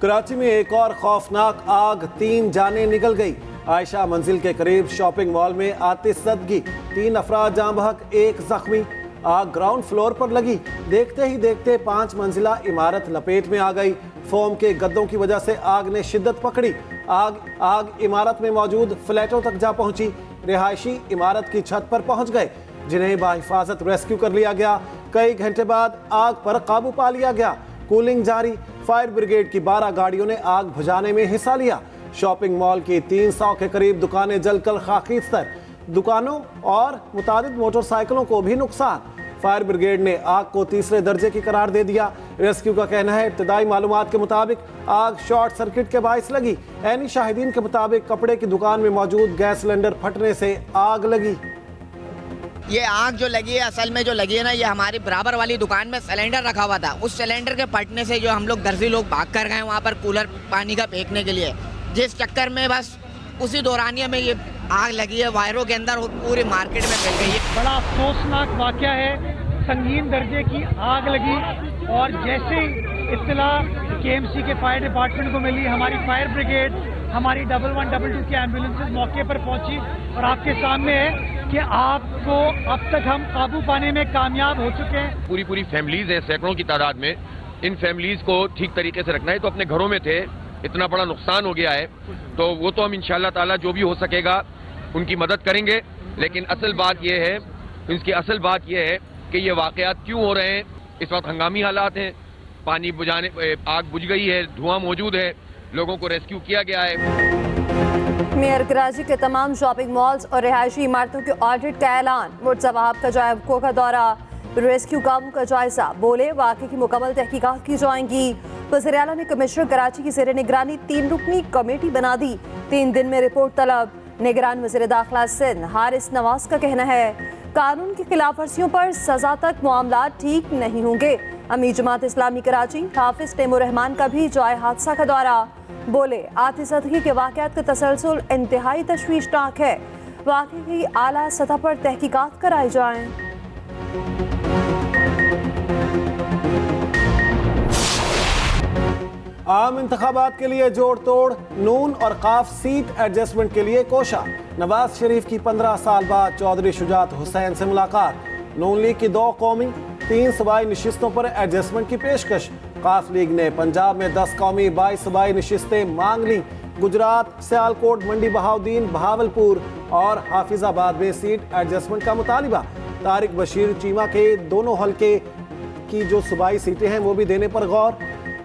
कराची में एक और खौफनाक आग, 3 जानें निकल गई। आयशा मंजिल के करीब शॉपिंग मॉल में आतिशज़दगी, 3 अफराद जाँ बहक, 1 जख्मी। आग ग्राउंड फ्लोर पर लगी। देखते ही देखते 5 मंजिला इमारत लपेट में आ गई। फोम के गद्दों की वजह से आग ने शिद्दत पकड़ी। आग इमारत में मौजूद फ्लैटों तक जा पहुंची। रिहायशी इमारत की छत पर पहुंच गए, जिन्हें बाहिफाजत रेस्क्यू कर लिया गया। कई घंटे बाद आग पर काबू पा लिया गया। कूलिंग जारी। फायर ब्रिगेड की 12 गाड़ियों ने आग बुझाने में हिस्सा लिया। शॉपिंग मॉल की 300 के करीब दुकानें जलकर खाकीस्तर। दुकानों और मुतादिद मोटरसाइकिलों को भी नुकसान। फायर ब्रिगेड ने आग को तीसरे दर्जे की करार दे दिया। रेस्क्यू का कहना है इब्तदाई मालूमात के मुताबिक आग शॉर्ट सर्किट के बाइस लगी। ऐनी शाहिदीन के मुताबिक कपड़े की दुकान में मौजूद गैस सिलेंडर फटने से आग लगी। ये आग जो लगी है, असल में जो लगी है ना, ये हमारी बराबर वाली दुकान में सिलेंडर रखा हुआ था। उस सिलेंडर के फटने से जो हम लोग दर्जी लोग भाग कर गए वहाँ पर कूलर पानी का फेंकने के लिए, जिस चक्कर में बस उसी दौरानिया में ये आग लगी है, वायरों के अंदर पूरी मार्केट में फैल गई है। बड़ा अफसोसनाक वाकया है, संगीन दर्जे की आग लगी और जैसे ही इत्तला केएमसी के फायर डिपार्टमेंट को मिली, हमारी फायर ब्रिगेड, हमारी 1112 की एम्बुलेंसेज मौके पर पहुंची और आपके सामने है कि आपको अब तक हम काबू पाने में कामयाब हो चुके हैं। पूरी फैमिलीज हैं, सैकड़ों की तादाद में। इन फैमिलीज को ठीक तरीके से रखना है। तो अपने घरों में थे, इतना बड़ा नुकसान हो गया है, तो वो तो हम इंशाअल्लाह ताला जो भी हो सकेगा उनकी मदद करेंगे। लेकिन असल बात यह है, इसकी असल बात यह है कि ये वाकयात क्यों हो रहे हैं। इस वक्त हंगामी हालात हैं, पानी बुझाने, आग बुझ गई है, धुआं मौजूद है, लोगों को रेस्क्यू किया गया है। मेयर कराची के तमाम शॉपिंग मॉल्स और रिहायशी इमारतों के ऑडिट का ऐलान। मुर्तज़ा वहाब का जायको का दौरा, रेस्क्यू कामों का जायजा। बोले वाक़े की मुकम्मल तहकीकात की जाएंगी। वज़ीर आला ने कमिश्नर कराची की ज़ेर निगरानी 3 रुकनी कमेटी बना दी। 3 दिन में रिपोर्ट तलब। निगरान वज़ीर दाखिला सिंध हारिस नवाज का कहना है कानून की खिलाफ वर्जियों पर सजा तक मामला ठीक नहीं होंगे। अमीर जमात इस्लामी कराची हाफिज तैमूर रहमान का भी जाए हादसा का दौरा। बोले आतिशज़दगी के वाक़यात का तसलसल इंतहाई तशवीशनाक है। वाक़े की आला सतह पर तहकीकात कराई जाएं। आम इंतखाबात के लिए जोड़ तोड़, नून और काफ सीट एडजस्टमेंट के लिए कोशा। नवाज शरीफ की 15 साल बाद चौधरी शुजात हुसैन से मुलाकात। नून लीग की 2 कौमी 3 सूबाई नशिस्तों पर एडजस्टमेंट की पेशकश। काफ लीग ने पंजाब में 10 कौमी 22 सूबाई नशिस्तें मांग ली। गुजरात, सियालकोट, मंडी बहाउद्दीन, बहावलपुर और हाफिजाबाद में सीट एडजस्टमेंट का मुतालिबा। तारिक बशीर चीमा के दोनों हल्के की जो सूबाई सीटें हैं वो भी देने पर गौर।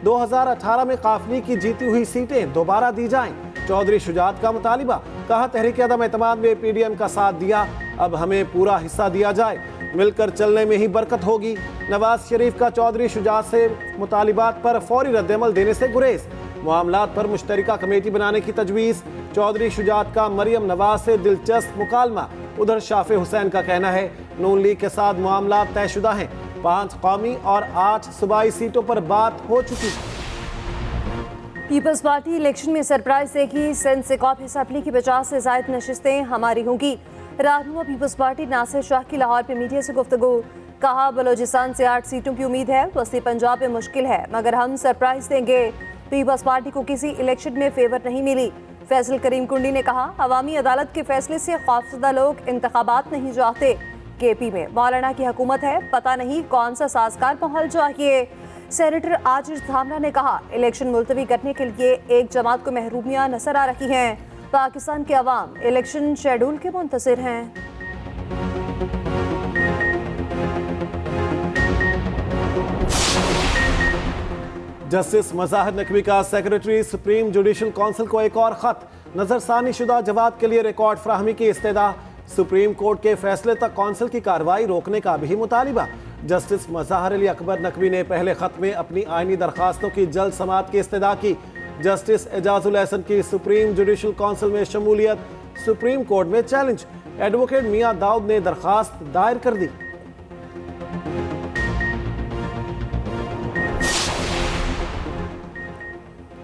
2018 में काफली की जीती हुई सीटें दोबारा दी जाएं। चौधरी शुजात का मुतालिबा। कहा तहरीक अदम एतमाद में पीडीएम का साथ दिया, अब हमें पूरा हिस्सा दिया जाए। मिलकर चलने में ही बरकत होगी। नवाज शरीफ का चौधरी शुजात से मुतालिबात पर फौरी रद्दअमल देने से गुरेज। मामलात पर मुश्तरका कमेटी बनाने की तजवीज़। चौधरी शुजात का मरियम नवाज से दिलचस्प मुकालमा। उधर शाफे हुसैन का कहना है नून लीग के साथ मामलात तयशुदा हैं। 5 कौमी और 8 सूबाई सीटों पर बात हो चुकी। पीपल्स पार्टी इलेक्शन में सरप्राइज देगी। सिंध से कॉप असेंबली की 50 से ज्यादा नशिस्तें हमारी होंगी। रहनुमा पीपल्स पार्टी नासिर शाह की लाहौर पे मीडिया से गुफ्तगू। कहा बलोचिस्तान से 8 सीटों की उम्मीद है, वस्ती पंजाब में मुश्किल है, मगर हम सरप्राइज देंगे। पीपल्स पार्टी को किसी इलेक्शन में फेवर नहीं मिली। फैसल करीम कुंडी ने कहा अवामी अदालत के फैसले से खौफजदा लोग इंतखाबात नहीं चाहते। केपी में मौलाना की हुकूमत है, पता नहीं कौन सा साजगार माहौल चाहिए। सेनेटर आजिज धामरा ने कहा इलेक्शन मुलतवी करने के लिए एक जमात को महरूमियां नजर आ रही हैं। पाकिस्तान के अवाम इलेक्शन शेड्यूल के मुंतज़िर हैं। जस्टिस मज़ाहिर नकवी का सेक्रेटरी सुप्रीम जुडिशल काउंसिल को एक और खत। नजरसानी शुदा जवाब के लिए रिकॉर्ड फराहमी की इस्तेदा। सुप्रीम कोर्ट के फैसले तक काउंसिल की कार्रवाई रोकने का भी मुतालिबा। जस्टिस मज़ाहिर अली अकबर नकवी ने पहले खत में अपनी आइनी दरखास्तों की जल्द समाअत की इस्तेदा की। जस्टिस एजाजुल एहसन की सुप्रीम जुडिशल काउंसिल में शमूलियत सुप्रीम कोर्ट में चैलेंज। एडवोकेट मियां दाऊद ने दरखास्त दायर कर दी।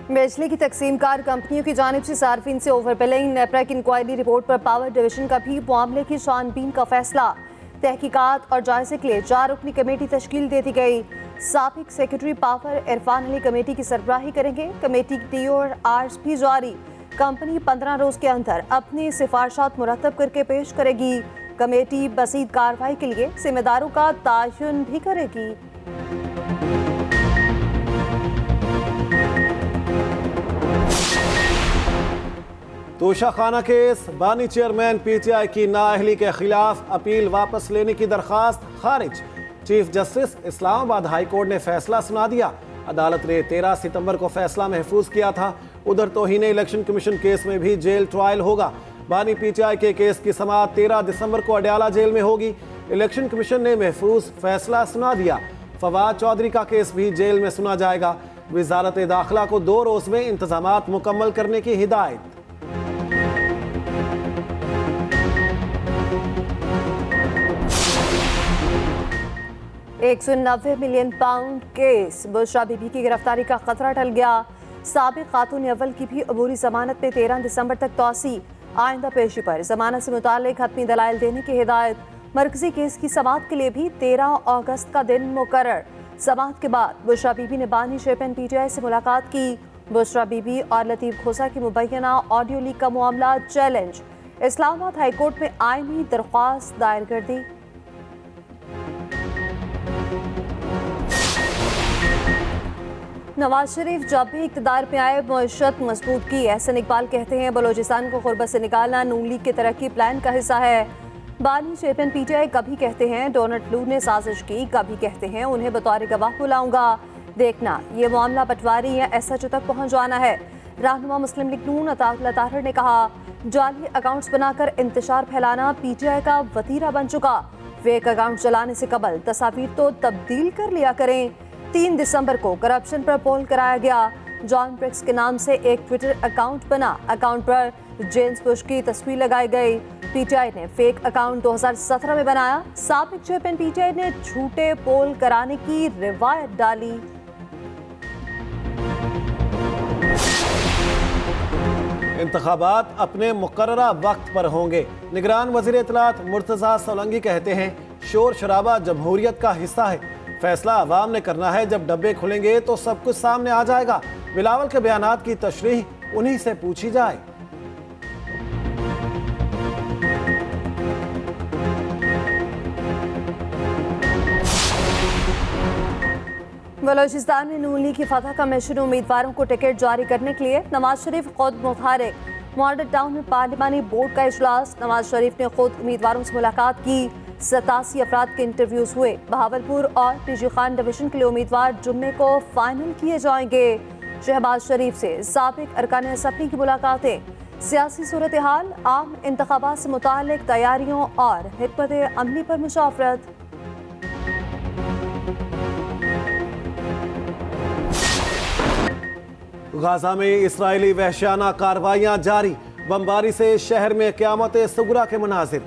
बिजली की तकसीमकार कंपनियों की जानिब से सार्फिन से ओवर बिलिंग। नेपरा की इंक्वायरी रिपोर्ट पर पावर डिवीजन का भी मामले की छानबीन का फैसला। तहकीकात और जायजे के लिए 4 रुकनी कमेटी तश्कील दे दी गई। साबिक secretary power Irfan Ali committee की सरबराही करेंगे। कमेटी की TORs भी जारी। कंपनी 15 रोज के अंदर अपनी सिफारिशात मुरतब करके पेश करेगी। कमेटी मज़ीद कार्रवाई के लिए जिम्मेदारों का तयन भी करेगी। तोशाखाना केस, बानी चेयरमैन PTI की नाअहली के खिलाफ अपील वापस लेने की दरखास्त खारिज। Chief justice Islamabad high court ने फैसला सुना दिया। अदालत ने 13 सितंबर को फैसला महफूज किया था। उधर तौहीन इलेक्शन कमीशन केस में भी जेल ट्रायल होगा। बानी PTI के केस की समाअत 13 दिसंबर को अडयाला जेल में होगी। इलेक्शन कमीशन ने महफूज फैसला सुना दिया। फवाद चौधरी का केस भी जेल में सुना जाएगा। वजारत दाखिला को 2 रोज में इंतजामात मुकम्मल करने की हिदायत। £190 मिलियन केस, बुशरा बीबी की गिरफ्तारी का खतरा टल गया। साबिक खातून अव्वल की भी अबूरी जमानत में 13 दिसंबर तक तौसी। आइंदा पेशी पर जमानत से मुताल्लिक हतमी दलाइल देने की हिदायत। मरकजी केस की समाअत के लिए भी 13 अगस्त का दिन मुकर्रर। समाअत के बाद बुशरा बीबी ने बानी चेयरमैन PTI से मुलाकात की। बुशरा बीबी और लतीफ खोसा की मुबैना ऑडियो लीक का मामला चैलेंज। इस्लामाबाद हाई कोर्ट में आईनी दरख्वास्त दायर कर दी। नवाज शरीफ जब भी इक़्तिदार में आए मईशत मजबूत की। एहसन इकबाल कहते हैं बलोचिस्तान को गुर्बत से निकालना नून लीग के तरक्की प्लान का हिस्सा है। बानी चेयरमैन PTI कभी कहते हैं डोनाल्ड लू ने साजिश की, कभी कहते हैं उन्हें बतौर गवाह बुलाऊंगा। देखना ये मामला पटवारी या SHO तक पहुंच जाना है। रहनुमा मुस्लिम लीग नून अताउल्लाह ताहिर ने कहा जाली अकाउंट्स बनाकर इंतशार फैलाना PTI का वतीरा बन चुका। फेक अकाउंट चलाने से कबल तस्वीर तो तब्दील कर लिया करें। 3 दिसंबर को करप्शन पर पोल कराया गया। जॉन ब्रिक्स के नाम से एक ट्विटर अकाउंट बना। अकाउंट पर जेम्स बुश की तस्वीर लगाई गई। PTI ने फेक अकाउंट 2017 में बनाया। साबिक चेयरमैन PTI ने झूठे पोल कराने की रिवायत डाली। इंतखाबात अपने मुकर्ररा वक्त पर होंगे। निगरान वज़ीर इत्तलात मुर्तज़ा सोलंकी कहते हैं शोर शराबा जमहूरियत का हिस्सा है। फैसला अवाम ने करना है। जब डब्बे खुलेंगे तो सब कुछ सामने आ जाएगा। बिलावल के बयानात की तशरीह उन्हीं से पूछी जाए। बलोचिस्तान में नून लीग की फतह का मिशन उम्मीदवारों को टिकट जारी करने के लिए नवाज शरीफ खुद मुतहरिक। मॉडल टाउन में पार्लिमानी बोर्ड का इजलास। नवाज शरीफ ने खुद उम्मीदवारों से मुलाकात की। 87 अफराद के इंटरव्यूज हुए। बहावलपुर और PG खान डिवीजन के लिए उम्मीदवार जुम्मे को फाइनल किए जाएंगे। शहबाज शरीफ से साबिक अरकान असम्बली की मुलाकातें। सियासी सूरत हाल, आम इंतखाबात से मुताल्लिक तैयारियों और हिकमत अमली पर मुशावरत। गाजा में इस्राएली वहशियाना कार्रवाइयां जारी। बमबारी से शहर में क़यामत सुगरा के मनाजिर।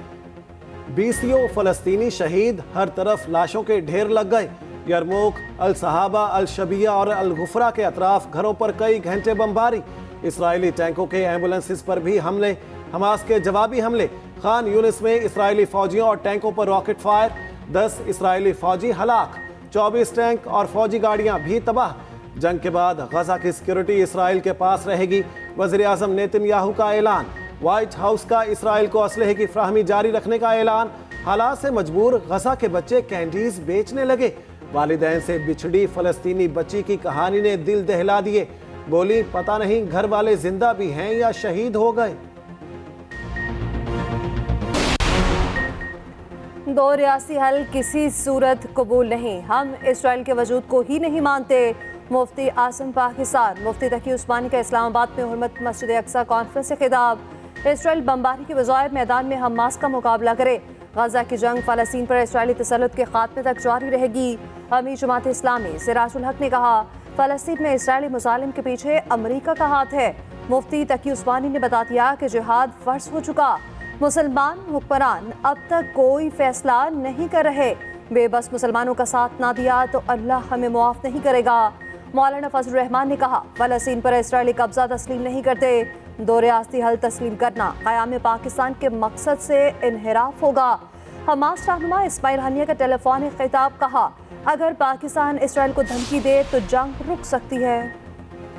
20 फलस्तीनी शहीद, हर तरफ लाशों के ढेर लग गए। यरमूक, अल सहाबा, अल शबिया और अल गुफरा के अतराफ घरों पर कई घंटे बमबारी। इसराइली टैंकों के एम्बुलेंसेस पर भी हमले। हमास के जवाबी हमले। खान यूनिस में इसराइली फौजियों और टैंकों पर रॉकेट फायर। 10 इसराइली फौजी हलाक। 24 टैंक और फौजी गाड़ियां भी तबाह। जंग के बाद गजा की सिक्योरिटी इसराइल के पास रहेगी। वज़ीर आज़म नेतन्याहू का ऐलान। व्हाइट हाउस का इसराइल को असलहे की फ्राहमी जारी रखने का ऐलान। हालात से मजबूर गजा के बच्चे कैंडीज बेचने लगे। वालिदैन से बिछड़ी फलस्तीनी बच्ची की कहानी ने दिल दहला दिए। बोली पता नहीं घर वाले जिंदा भी हैं या शहीद हो गए। 2 रियासी हल किसी सूरत कबूल नहीं। हम इसराइल के वजूद को ही नहीं मानते। मुफ्ती आसिम पाकिस्तान। मुफ्ती तकी उस्मानी का इस्लामाबाद में हुर्मत मस्जिद अक्सा कॉन्फ्रेंस से खिताब। इसराइल बमबारी के बजाय मैदान में हमास का मुकाबला करे। गजा की जंग फ़लस्तीन पर इसराइली तसल्लुत के खात्मे तक जारी रहेगी। अमीर जमात इस्लामी सिराजुल हक ने कहा फ़लस्तीन में इसराइली मुजालिम के पीछे अमरीका का हाथ है। मुफ्ती तकी उस्मानी ने बता दिया कि जिहाद फ़र्ज हो चुका। मुसलमान हुक्मरान अब तक कोई फैसला नहीं कर रहे। बेबस मुसलमानों का साथ ना दिया तो अल्लाह हमें मुआफ़ नहीं करेगा। मौलाना फजल रहमान ने कहा फ़लस्तीन पर इसराइली कब्जा तस्लीम नहीं करते। 2 रियासती हल तस्लीम करना क़याम पाकिस्तान के मकसद से इनहिराफ होगा। हमास रहनुमा इस्माइल हनिया का टेलीफोनिक खिताब। कहा अगर पाकिस्तान इसराइल को धमकी दे तो जंग रुक सकती है।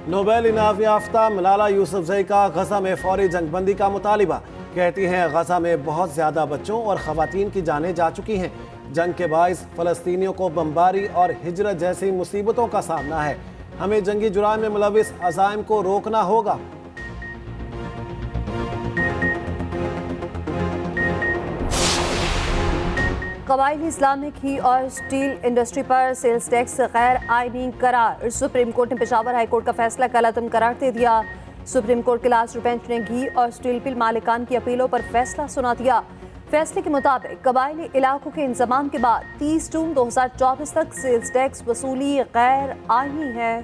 नोबेल इनाम याफ्ता मलाला यूसुफजई का गजा में फौरी जंगबंदी का मुतालिबा। कहती हैं गजा में बहुत ज़्यादा बच्चों और ख़वातीन की जानें जा चुकी हैं। जंग के बाइस फ़लस्तीनियों को बमबारी और हिजरत जैसी मुसीबतों का सामना है। हमें जंगी जुराइम में मुलविस अज़ाइम को रोकना होगा। कबायली इस्लामिक ही और स्टील इंडस्ट्री पर सेल्स टैक्स गैर आईनी करार। सुप्रीम कोर्ट ने पेशावर हाई कोर्ट का फैसला कल करार दे दिया। सुप्रीम कोर्ट के लास्ट बेंच ने घी और स्टील मिल मालिकान की अपीलों पर फैसला सुना दिया। फैसले के मुताबिक कबायली इलाकों के इंतजाम के बाद 30 जून 2024 तक सेल्स टैक्स वसूली गैर आईनी है।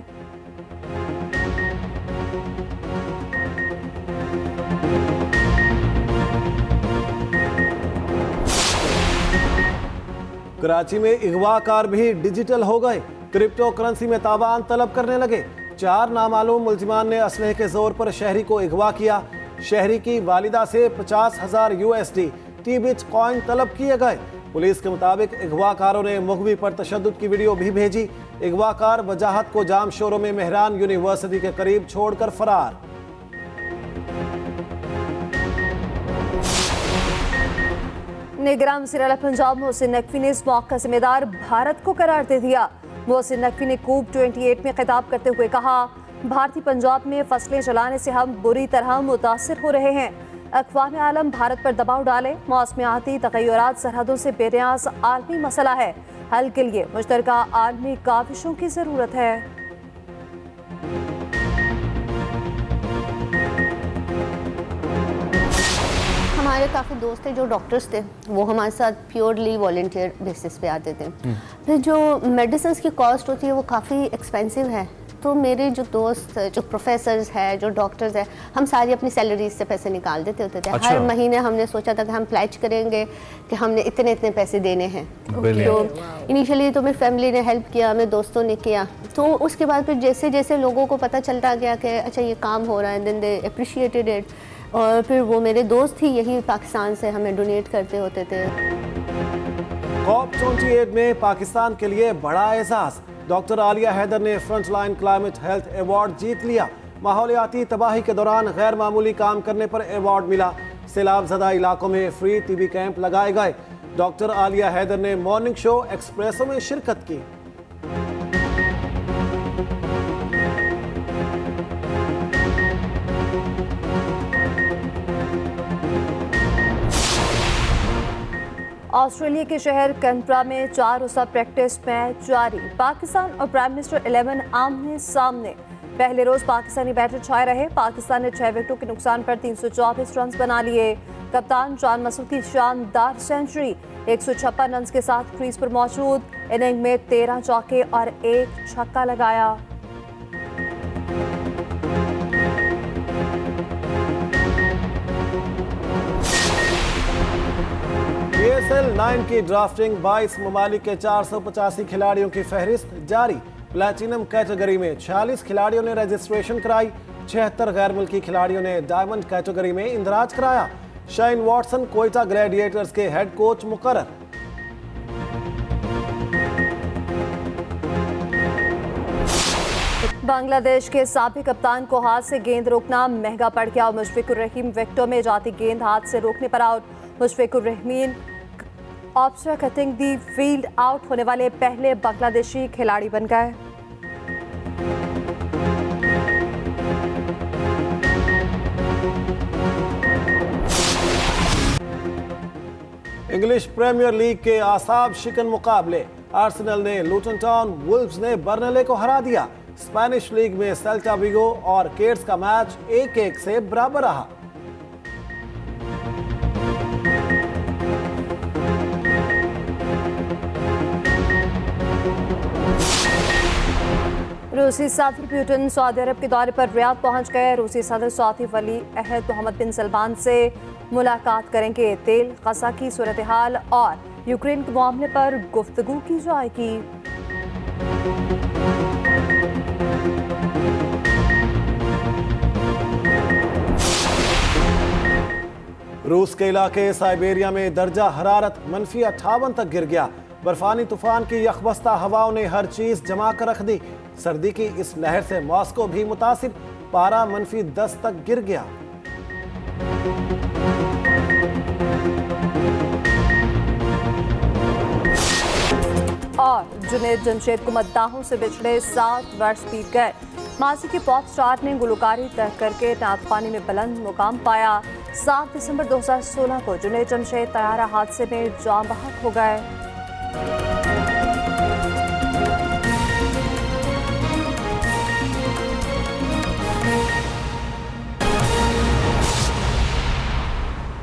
कराची में अगवाकार भी डिजिटल हो गए। क्रिप्टो करेंसी में तावान तलब करने लगे। 4 नामालूम मुलजिमान ने असलहे के जोर पर शहरी को अगवा किया। शहरी की वालिदा से 50,000 USD टी-बिट कॉइन तलब किए गए। पुलिस के मुताबिक अगवाकारों ने मुगवी पर तशद्दुद की वीडियो भी भेजी। अगवाकार वजाहत को जाम शोरों में मेहरान यूनिवर्सिटी के करीब छोड़कर फरार। निगरान वज़ीर आला पंजाब मोहसिन नकवी ने इस मौके का जिम्मेदार भारत को करार दे दिया। मोहसिन नकवी ने कूप 28 में खिताब करते हुए कहा, भारतीय पंजाब में फसलें जलाने से हम बुरी तरह मुतासिर हो रहे हैं। अक़वाम आलम भारत पर दबाव डाले। मौसमियाती तग़य्युरात सरहदों से बेनियाज़ आलमी मसला है। हल के लिए मुश्तरका आलमी काविशों की ज़रूरत है। हमारे काफ़ी दोस्त थे जो डॉक्टर्स थे, वो हमारे साथ प्योरली वॉलंटियर बेसिस पे आते थे। फिर जो मेडिसिन की कॉस्ट होती है वो काफ़ी एक्सपेंसिव है। तो मेरे जो दोस्त जो प्रोफेसर्स हैं, जो डॉक्टर्स हैं, हम सारी अपनी सैलरीज से पैसे निकाल देते होते थे। अच्छा। हर महीने हमने सोचा था कि हम प्लेज करेंगे कि हमने इतने इतने पैसे देने हैं। तो इनिशियली तो मेरी फैमिली ने हेल्प किया, मेरे दोस्तों ने किया। तो उसके बाद फिर जैसे जैसे लोगों को पता चलता गया कि अच्छा ये काम हो रहा है, देन दे अप्रिशिएटेड इट। और फिर वो मेरे दोस्त ही यही पाकिस्तान से हमें डोनेट करते होते थे। COP 28 में पाकिस्तान के लिए बड़ा एजाज। डॉक्टर आलिया हैदर ने फ्रंटलाइन क्लाइमेट हेल्थ अवार्ड जीत लिया। माहौलियाती तबाही के दौरान गैर मामूली काम करने पर अवार्ड मिला। सैलाब ज़दा इलाकों में फ्री TB कैंप लगाए गए। डॉक्टर आलिया हैदर ने मॉर्निंग शो एक्सप्रेसो में शिरकत की। ऑस्ट्रेलिया के शहर कैनबरा में 4 रोज़ा प्रैक्टिस मैच जारी। पाकिस्तान और प्राइम मिनिस्टर 11 आमने सामने। पहले रोज पाकिस्तानी बैटर छाए रहे। पाकिस्तान ने 6 विकेटों के नुकसान पर 324 रन बना लिए। कप्तान जान मसूद की शानदार सेंचुरी। 156 रन के साथ क्रीज पर मौजूद। इनिंग में 13 चौके और 1 छक्का लगाया। PSL 9 की ड्राफ्टिंग 22 ममालिक के 485 खिलाड़ियों की फहरिस्त जारी। प्लैटिनम कैटेगरी में 46 खिलाड़ियों ने रजिस्ट्रेशन कराई। 76 गैर मुल्की खिलाड़ियों ने डायमंड कैटेगरी में इंदराज कराया। शाइन वॉटसन कोयटा ग्लैडिएटर्स के हेड कोच मुकर्रर। बांग्लादेश के साबिक कप्तान को हाथ से गेंद रोकना महंगा पड़ गया। मुशफिकुर रहीम विकेटों में जाती गेंद हाथ से रोकने पर आउट। मुशफिकुर रहीम ऑब्स्ट्रा कटिंग दी फील्ड आउट होने वाले पहले बांग्लादेशी खिलाड़ी बन गए। इंग्लिश प्रीमियर लीग के आसाब शिकन मुकाबले। आर्सेनल ने लूटन टाउन, वुल्व्स ने बर्नले को हरा दिया। स्पेनिश लीग में सेल्टा विगो और केट्स का मैच 1-1 से बराबर रहा। रूसी सदर पुतिन सऊदी अरब के दौरे पर रियाद पहुंच गए। रूसी सदर सऊदी वली अहद मोहम्मद बिन सलमान से मुलाकात करेंगे। तेल गजा की सूरत हाल और यूक्रेन के मामले पर गुफ्तगू की जाएगी। रूस के इलाके साइबेरिया में दर्जा हरारत -58 तक गिर गया। बर्फानी तूफान की यखबस्ता हवाओं ने हर चीज जमा कर रख दी। सर्दी की इस लहर से मॉस्को भी मुतासिर, पारा -10 तक गिर गया। और जुनैद जमशेद को मद्दाहों से बिछड़े 7 वर्ष बीत गए। माजी के पॉप स्टार ने गुलकारी तय करके नागपानी में बुलंद मुकाम पाया। 7 दिसंबर 2016 को जुनैद जमशेद तैयारा हादसे में जाँ बहक हो गए।